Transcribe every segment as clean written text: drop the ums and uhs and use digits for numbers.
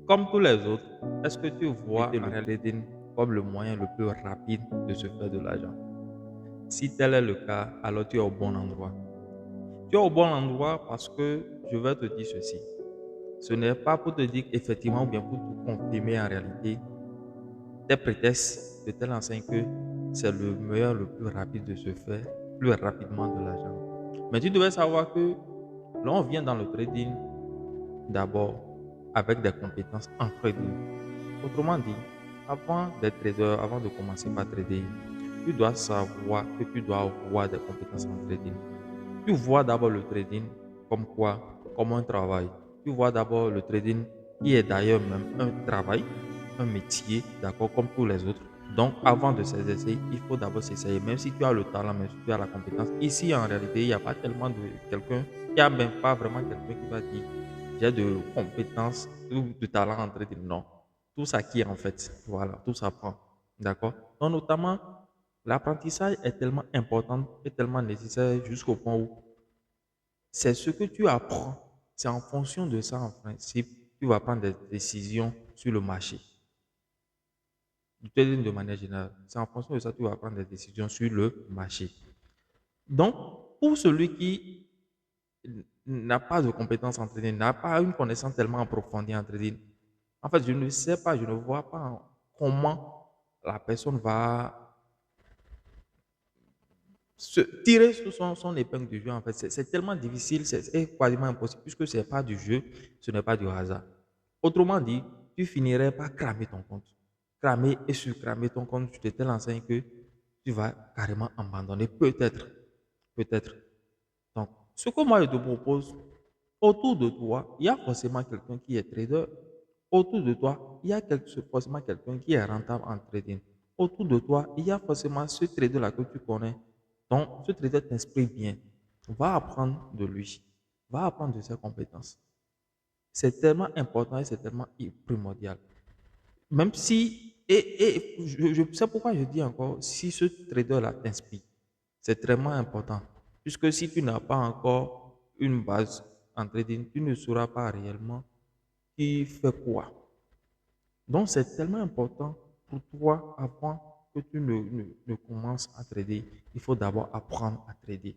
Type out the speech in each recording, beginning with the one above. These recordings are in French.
Comme tous les autres, est-ce que tu vois le trading comme le moyen le plus rapide de se faire de l'argent? Si tel est le cas, alors tu es au bon endroit. Tu es au bon endroit parce que je vais te dire ceci. Ce n'est pas pour te dire effectivement ou bien pour te confirmer en réalité tes prétextes de telle enseigne que c'est le meilleur, le plus rapide de se faire plus rapidement de l'argent. Mais tu devais savoir que l'on vient dans le trading d'abord avec des compétences en trading. Autrement dit, avant d'être trader, avant de commencer par trader, tu dois savoir que tu dois avoir des compétences en trading. Tu vois d'abord le trading comme quoi? Comme un travail. Tu vois d'abord le trading qui est d'ailleurs même un travail, un métier, d'accord, comme tous les autres. Donc, avant de s'exercer, il faut d'abord s'essayer. Même si tu as le talent, même si tu as la compétence. Ici, en réalité, il n'y a pas tellement de quelqu'un, il n'y a même pas vraiment quelqu'un qui va dire j'ai de compétences ou de talent en trading. Non. Tout s'acquiert en fait. Voilà, tout s'apprend. D'accord? Donc, notamment, l'apprentissage est tellement important et tellement nécessaire jusqu'au point où c'est ce que tu apprends. C'est en fonction de ça, en principe, tu vas prendre des décisions sur le marché. Du trading de manière générale. C'est en fonction de ça que tu vas prendre des décisions sur le marché. Donc, pour celui qui n'a pas de compétences en trading, n'a pas une connaissance tellement approfondie en trading, en fait, je ne sais pas, je ne vois pas comment la personne va se tirer sur son épingle du jeu, en fait, c'est tellement difficile, c'est quasiment impossible, puisque ce n'est pas du jeu, ce n'est pas du hasard. Autrement dit, tu finirais par cramer ton compte. Cramer et surcramer ton compte, tu te l'enseigne que tu vas carrément abandonner, peut-être. Peut-être. Donc, ce que moi je te propose, autour de toi, il y a forcément quelqu'un qui est trader. Autour de toi, il y a forcément quelqu'un qui est rentable en trading. Autour de toi, il y a forcément ce trader-là que tu connais. Donc, ce trader t'inspire bien. Va apprendre de lui. Va apprendre de ses compétences. C'est tellement important et c'est tellement primordial. Même si, et je sais pourquoi je dis encore, si ce trader-là t'inspire, c'est vraiment important. Puisque si tu n'as pas encore une base en trading, tu ne sauras pas réellement qui fait quoi. Donc, c'est tellement important pour toi avant que tu ne commences à trader. Il faut d'abord apprendre à trader.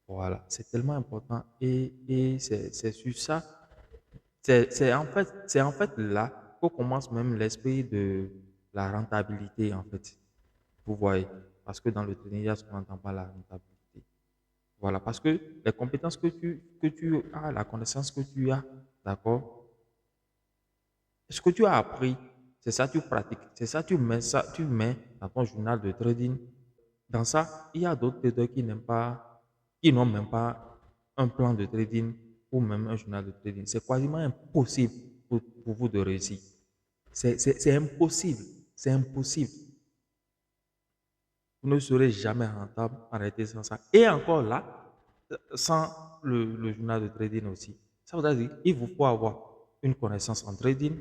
Voilà, c'est tellement important et c'est sur ça. C'est en fait là que commence même l'esprit de la rentabilité, en fait. Vous voyez, parce que dans le trading, il y a ce qu'on n'entend pas la rentabilité. Voilà, parce que les compétences que tu as, la connaissance que tu as, d'accord, ce que tu as appris, c'est ça que tu pratiques, c'est ça, tu mets dans ton journal de trading. Dans ça, il y a d'autres traders qui n'aiment pas, qui n'ont même pas un plan de trading ou même un journal de trading. C'est quasiment impossible pour vous de réussir. C'est impossible. C'est impossible. Vous ne serez jamais rentable en réalité sans ça. Et encore là, sans le journal de trading aussi. Ça veut dire qu'il vous faut avoir une connaissance en trading.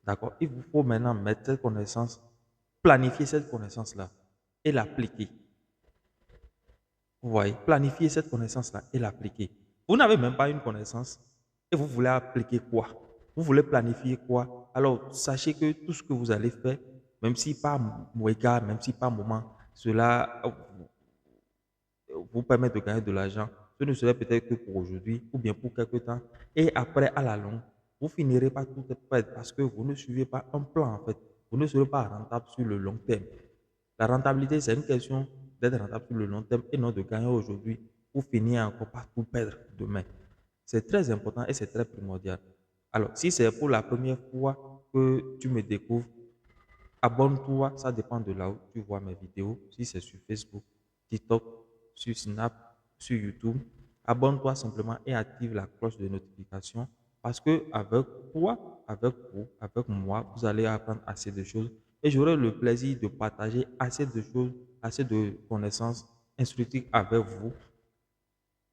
D'accord? Il vous faut maintenant mettre cette connaissance, planifier cette connaissance-là et l'appliquer. Vous voyez, planifier cette connaissance-là et l'appliquer. Vous n'avez même pas une connaissance et vous voulez appliquer quoi? Vous voulez planifier quoi? Alors, sachez que tout ce que vous allez faire, même si pas regard, même si pas moment, cela vous permet de gagner de l'argent. Ce ne serait peut-être que pour aujourd'hui ou bien pour quelque temps. Et après, à la longue, vous finirez par tout perdre parce que vous ne suivez pas un plan en fait. Vous ne serez pas rentable sur le long terme. La rentabilité, c'est une question d'être rentable sur le long terme et non de gagner aujourd'hui pour finir encore par tout perdre demain. C'est très important et c'est très primordial. Alors, si c'est pour la première fois que tu me découvres, abonne-toi, ça dépend de là où tu vois mes vidéos. Si c'est sur Facebook, TikTok, sur Snap, sur YouTube, abonne-toi simplement et active la cloche de notification parce que avec toi, avec vous, avec moi, vous allez apprendre assez de choses et j'aurai le plaisir de partager assez de choses, assez de connaissances instructives avec vous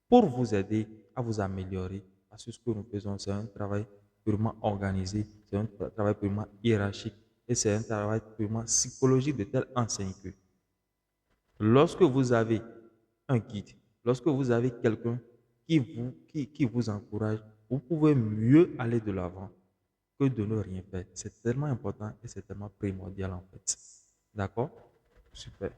pour vous aider à vous améliorer. Parce que ce que nous faisons, c'est un travail purement organisé, c'est un travail purement hiérarchique et c'est un travail purement psychologique de telle enseigne que lorsque vous avez un guide, lorsque vous avez quelqu'un qui vous encourage, vous pouvez mieux aller de l'avant. que de ne rien faire. C'est tellement important et c'est tellement primordial en fait. D'accord? Super.